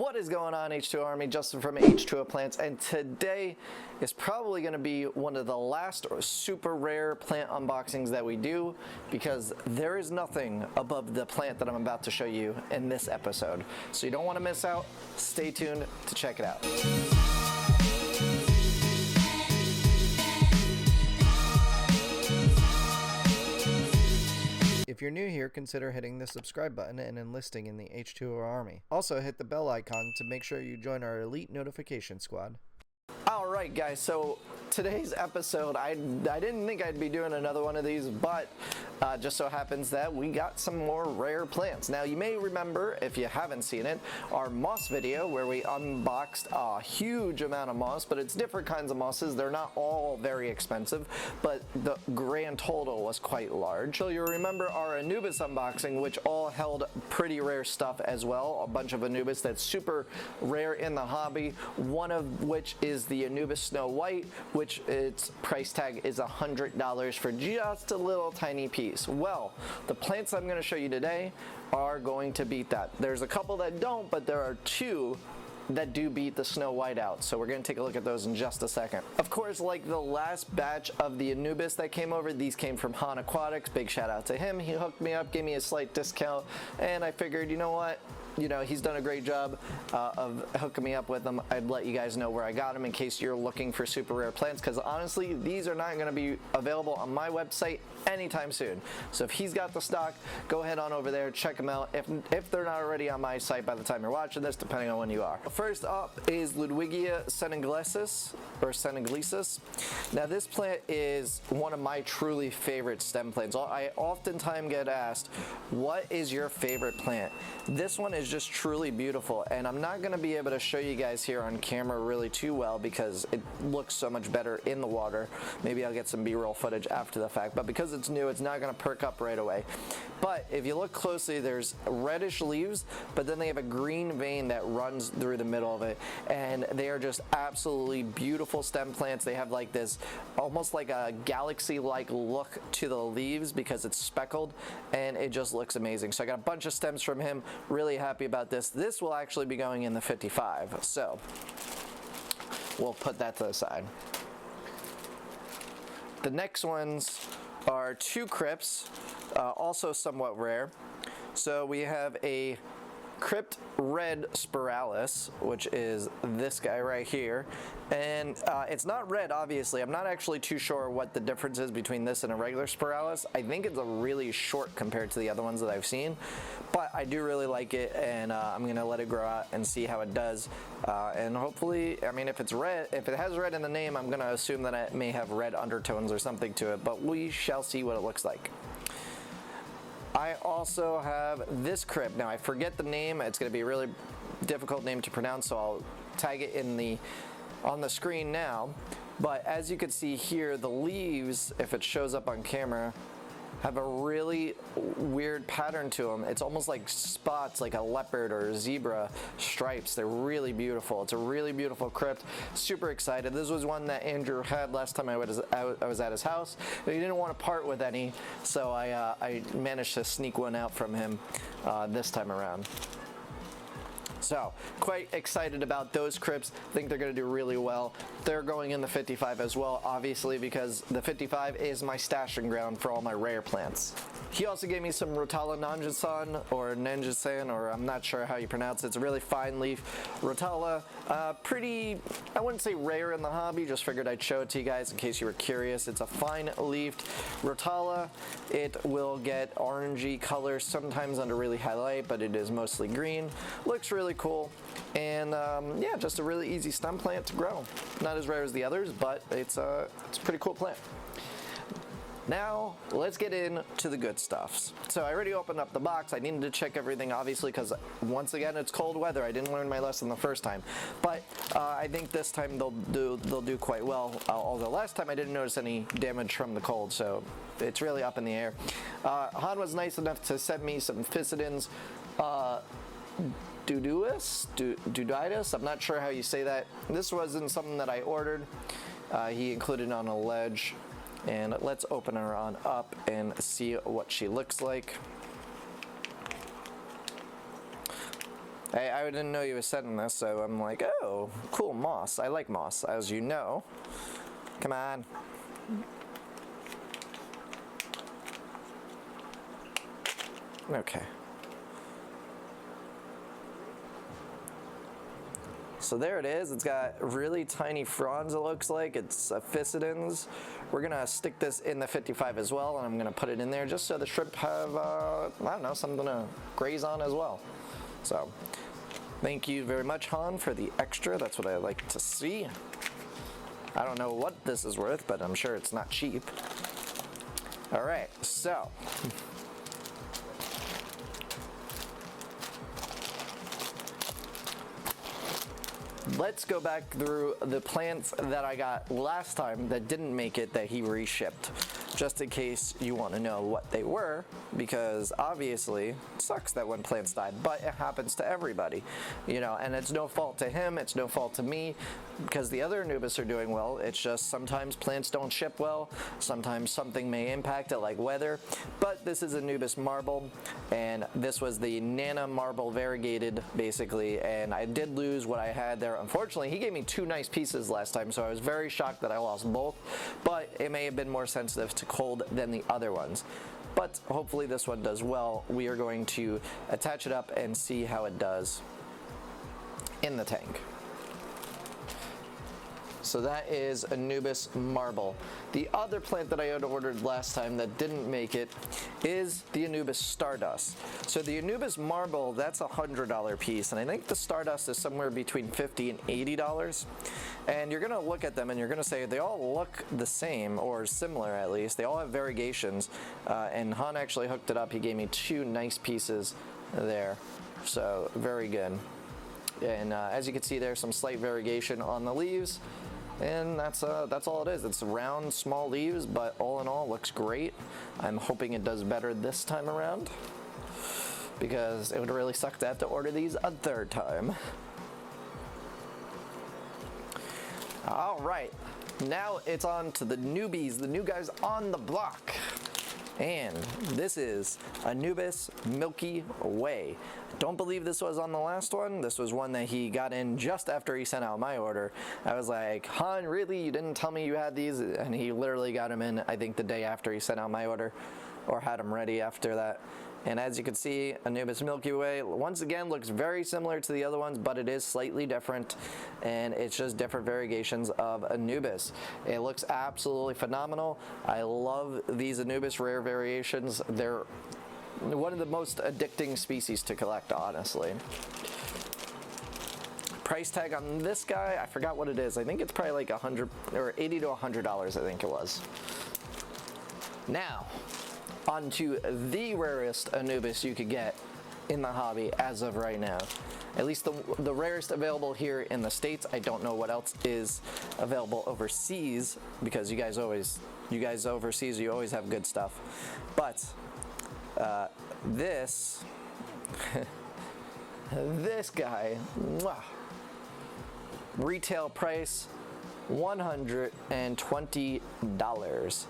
What is going on, H2O Army? Justin from H2O Plants, and today is probably going to be one of the last super rare plant unboxings that we do, because there is nothing above the plant that I'm about to show you in this episode. So you don't want to miss out. Stay tuned to check it out. If you're new here, consider hitting the subscribe button and enlisting in the H2O Army. Also, hit the bell icon to make sure you join our elite notification squad. Alright guys, so today's episode, I didn't think I'd be doing another one of these, but just so happens that we got some more rare plants. Now you may remember, if you haven't seen it, our moss video where we unboxed a huge amount of moss, but it's different kinds of mosses. They're not all very expensive, but the grand total was quite large. So you'll remember our Anubis unboxing, which all held pretty rare stuff as well, a bunch of Anubis that's super rare in the hobby, one of which is the Anubas Snow-White, which its price tag is $100 for just a little tiny piece. Well, the plants I'm going to show you today are going to beat that. There's a couple that don't, but there are two that do beat the Snow-White out, so we're going to take a look at those in just a second. Of course, like the last batch of the Anubis that came over, these came from Han Aquatics. Big shout out to him. He hooked me up, gave me a slight discount, and I figured, you know what? He's done a great job of hooking me up with them. I'd let you guys know where I got them in case you're looking for super rare plants, because honestly, these are not going to be available on my website anytime soon. So if he's got the stock, go ahead on over there, check them out. If they're not already on my site by the time you're watching this, depending on when you are. First up is Ludwigia seneglensis, or seneglensis. Now this plant is one of my truly favorite stem plants. I oftentimes get asked, what is your favorite plant? This one is just truly beautiful, and I'm not going to be able to show you guys here on camera really too well because it looks so much better in the water. Maybe I'll get some B-roll footage after the fact, but because it's new, it's not going to perk up right away. But if you look closely, there's reddish leaves, but then they have a green vein that runs through the middle of it, and they are just absolutely beautiful stem plants. They have like this almost like a galaxy-like look to the leaves because it's speckled, and it just looks amazing. So I got a bunch of stems from him. Really happy about this. This will actually be going in the 55, so we'll put that to the side. The next ones are two crypts, also somewhat rare. So we have a Crypt Red Spiralis, which is this guy right here, and it's not red, obviously. I'm not actually too sure what the difference is between this and a regular Spiralis. I think it's a really short compared to the other ones that I've seen, but I do really like it, and I'm gonna let it grow out and see how it does, and hopefully, I mean, if it's red, if it has red in the name, I'm gonna assume that it may have red undertones or something to it, but we shall see what it looks like. I also have this crypt. Now I forget the name. It's going to be a really difficult name to pronounce, so I'll tag it in on the screen now. But as you can see here, the leaves, if it shows up on camera, have a really weird pattern to them. It's almost like spots, like a leopard or zebra stripes. They're really beautiful. It's a really beautiful crypt. Super excited. This was one that Andrew had last time I was at his house. But he didn't want to part with any, so I managed to sneak one out from him this time around. So, quite excited about those crypts. Think they're going to do really well. They're going in the 55 as well, obviously, because the 55 is my stashing ground for all my rare plants. He also gave me some Rotala Nanjisan, or Nanjisan, or I'm not sure how you pronounce it. It's a really fine leaf Rotala. Pretty, I wouldn't say rare in the hobby, just figured I'd show it to you guys in case you were curious. It's a fine leafed Rotala. It will get orangey color sometimes under really high light, but it is mostly green. Looks really cool, and yeah, just a really easy stem plant to grow. Not as rare as the others, but it's a pretty cool plant. Now, let's get into the good stuffs. So I already opened up the box. I needed to check everything, obviously, because once again, it's cold weather. I didn't learn my lesson the first time. But I think this time they'll do quite well. Although last time I didn't notice any damage from the cold, so it's really up in the air. Han was nice enough to send me some Physidins duditis. I'm not sure how you say that. This wasn't something that I ordered. He included it on a ledge. And let's open her on up and see what she looks like. I didn't know you were sending this, so I'm like, oh, cool, moss. I like moss, as you know. Come on. Okay. So there it is. It's got really tiny fronds, it looks like. It's Epiphysidens. We're going to stick this in the 55 as well, and I'm going to put it in there just so the shrimp have, I don't know, something to graze on as well. So, thank you very much, Han, for the extra. That's what I like to see. I don't know what this is worth, but I'm sure it's not cheap. All right, so... let's go back through the plants that I got last time that didn't make it, that he reshipped, just in case you want to know what they were, because obviously it sucks that when plants die, but it happens to everybody, you know, and it's no fault to him, it's no fault to me, because the other Anubis are doing well. It's just sometimes plants don't ship well, sometimes something may impact it like weather, but this is Anubis marble, and this was the Nana marble variegated basically, and I did lose what I had there. Unfortunately, he gave me 2 nice pieces last time, so I was very shocked that I lost both, but it may have been more sensitive to cold than the other ones. But hopefully this one does well. We are going to attach it up and see how it does in the tank. So that is Anubis marble. The other plant that I had ordered last time that didn't make it is the Anubis stardust. So the Anubis marble, that's a $100 piece, and I think the stardust is somewhere between $50 and $80. And you're gonna look at them and you're gonna say they all look the same, or similar at least. They all have variegations, and Han actually hooked it up. He gave me 2 nice pieces there, so very good. And as you can see, there's some slight variegation on the leaves. And that's all it is. It's round, small leaves, but all in all, looks great. I'm hoping it does better this time around, because it would really suck to have to order these a 3rd time. All right, now it's on to the newbies, the new guys on the block. And this is Anubis Milky Way. Don't believe this was on the last one. This was one that he got in just after he sent out my order. I was like, Han, really? You didn't tell me you had these? And he literally got them in, I think, the day after he sent out my order, or had them ready after that. And as you can see, Anubis Milky Way, once again, looks very similar to the other ones, but it is slightly different, and it's just different variegations of Anubis. It looks absolutely phenomenal. I love these Anubis rare variations. They're one of the most addicting species to collect, honestly. Price tag on this guy, I forgot what it is. I think it's probably like $100 or $80 to $100, I think it was. Now, onto the rarest Anubis you could get in the hobby as of right now. At least the rarest available here in the States. I don't know what else is available overseas, because you guys overseas, you always have good stuff. But this this guy, mwah, retail price $120.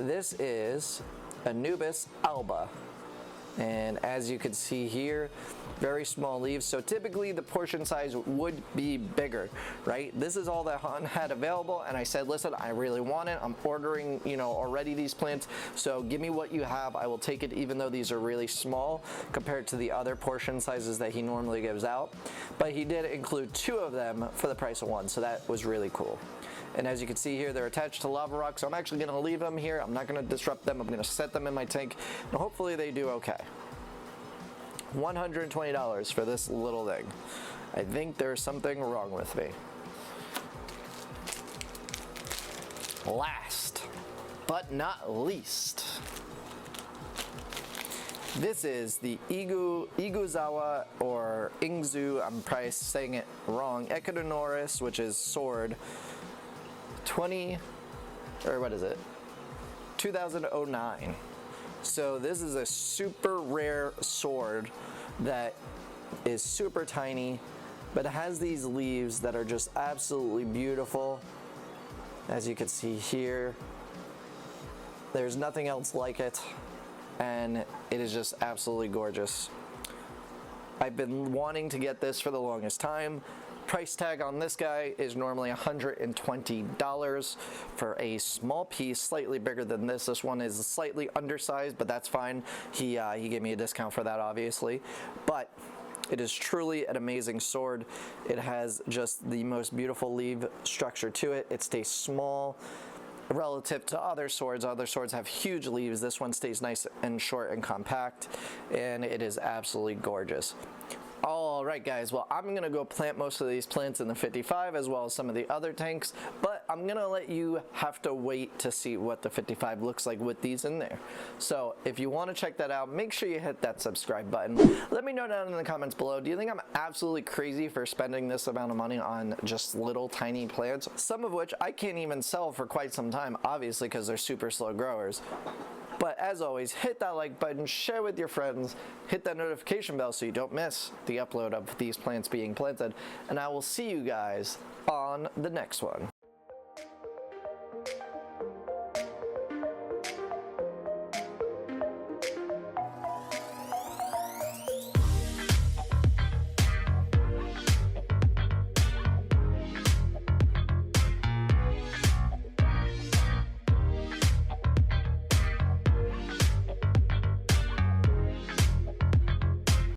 This is Anubis Alba, and as you can see here, very small leaves. So typically the portion size would be bigger, right? This is all that Han had available, and I said, listen, I really want it. I'm ordering, you know, already these plants, so give me what you have. I will take it, even though these are really small compared to the other portion sizes that he normally gives out. But he did include 2 of them for the price of 1, so that was really cool. And as you can see here, they're attached to lava rock, so I'm actually going to leave them here. I'm not going to disrupt them. I'm going to set them in my tank, and hopefully they do okay. $120 for this little thing. I think there's something wrong with me. Last but not least, this is the Iguzawa, or Ingzu, I'm probably saying it wrong, Echinonoris, which is sword, 2009. So this is a super rare sword that is super tiny, but it has these leaves that are just absolutely beautiful. As you can see here, there's nothing else like it, and it is just absolutely gorgeous. I've been wanting to get this for the longest time. Price tag on this guy is normally $120 for a small piece, slightly bigger than this. This one is slightly undersized, but that's fine. He gave me a discount for that, obviously. But it is truly an amazing sword. It has just the most beautiful leaf structure to it. It stays small relative to other swords. Other swords have huge leaves. This one stays nice and short and compact, and it is absolutely gorgeous. Alright guys, well, I'm going to go plant most of these plants in the 55 as well as some of the other tanks, but I'm going to let you have to wait to see what the 55 looks like with these in there. So if you want to check that out, make sure you hit that subscribe button. Let me know down in the comments below, do you think I'm absolutely crazy for spending this amount of money on just little tiny plants, some of which I can't even sell for quite some time, obviously because they're super slow growers. But as always, hit that like button, share with your friends, hit that notification bell so you don't miss the upload of these plants being planted, and I will see you guys on the next one.